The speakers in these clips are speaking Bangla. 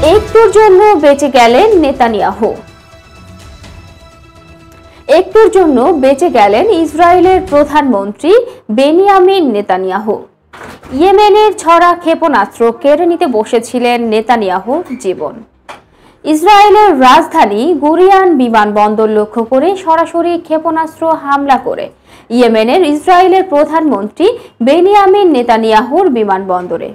একটুর জন্য বেঁচে গেলেন নেতানিয়াহু। একটুর জন্য বেঁচে গেলেন ইসরায়েলের প্রধানমন্ত্রী বেনিয়ামিন নেতানিয়াহু। ইয়েমেনের ছড়া ক্ষেপণাস্ত্র কেড়ে নিতে বসেছিলেন নেতানিয়াহুর জীবন। ইসরায়েলের রাজধানী গুরিয়ান বিমানবন্দর লক্ষ্য করে সরাসরি ক্ষেপণাস্ত্র হামলা করে ইয়েমেনের ইসরায়েলের প্রধানমন্ত্রী বেনিয়ামিন নেতানিয়াহুর বিমানবন্দরে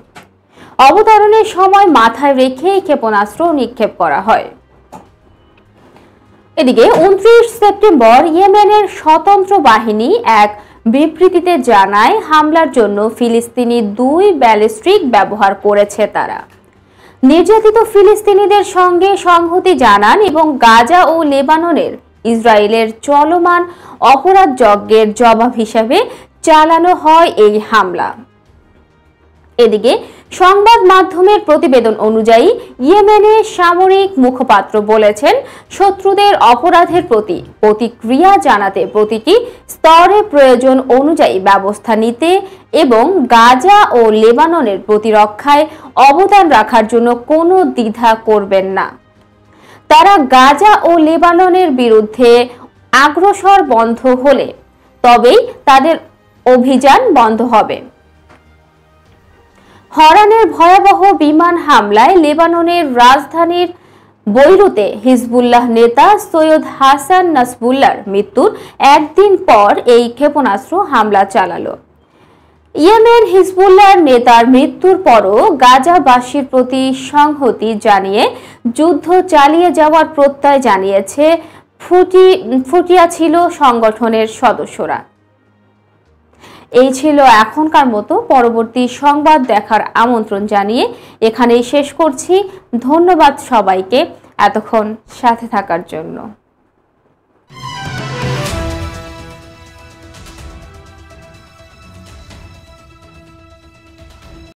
অবতরণের সময় মাথায় রেখে ক্ষেপণাস্ত্র নিক্ষেপ করা হয়। এদিকে 29 সেপ্টেম্বর ইয়েমেনের স্বতন্ত্র বাহিনী এক বিবৃতিতে জানায়, হামলার জন্য ফিলিস্তিনি 2 ব্যালিস্টিক ব্যবহার করেছে তারা। নির্যাতিত ফিলিস্তিনিদের সঙ্গে সংহতি জানান এবং গাজা ও লেবাননের ইসরায়েলের চলমান অপরাধ যজ্ঞের জবাব হিসেবে চালানো হয় এই হামলা। এদিকে সংবাদ মাধ্যমের প্রতিবেদন অনুযায়ী ইয়েমেনের সামরিক মুখপাত্র বলেছেন, শত্রুদের অপরাধের প্রতি প্রতিক্রিয়া জানাতে প্রতিটি স্তরে প্রয়োজন অনুযায়ী ব্যবস্থা নিতে এবং গাজা ও লেবাননের প্রতিরক্ষায় অবদান রাখার জন্য কোনো দ্বিধা করবেন না। তারা গাজা ও লেবাননের বিরুদ্ধে আগ্রাসন বন্ধ হলে তবেই তাদের অভিযান বন্ধ হবে। হরানের ভয়াবহ বিমান হামলায় লেবাননের রাজধানীর বৈরুতে হিজবুল্লাহ নেতা সৈয়দ হাসান নাসরুল্লাহর মৃত্যুর একদিন পর এই ক্ষেপণাস্ত্র হামলা চালালো। ইয়েমেন হিজবুল্লাহর নেতার মৃত্যুর পরও গাজাবাসীর প্রতি সংহতি জানিয়ে যুদ্ধ চালিয়ে যাওয়ার প্রত্যয় জানিয়েছে ফুটিয়েছিল সংগঠনের সদস্যরা। এই ছিল এখনকার মতো। পরবর্তী সংবাদ দেখার আমন্ত্রণ জানিয়ে এখানেই শেষ করছি। ধন্যবাদ সবাইকে এতক্ষণ সাথে থাকার জন্য।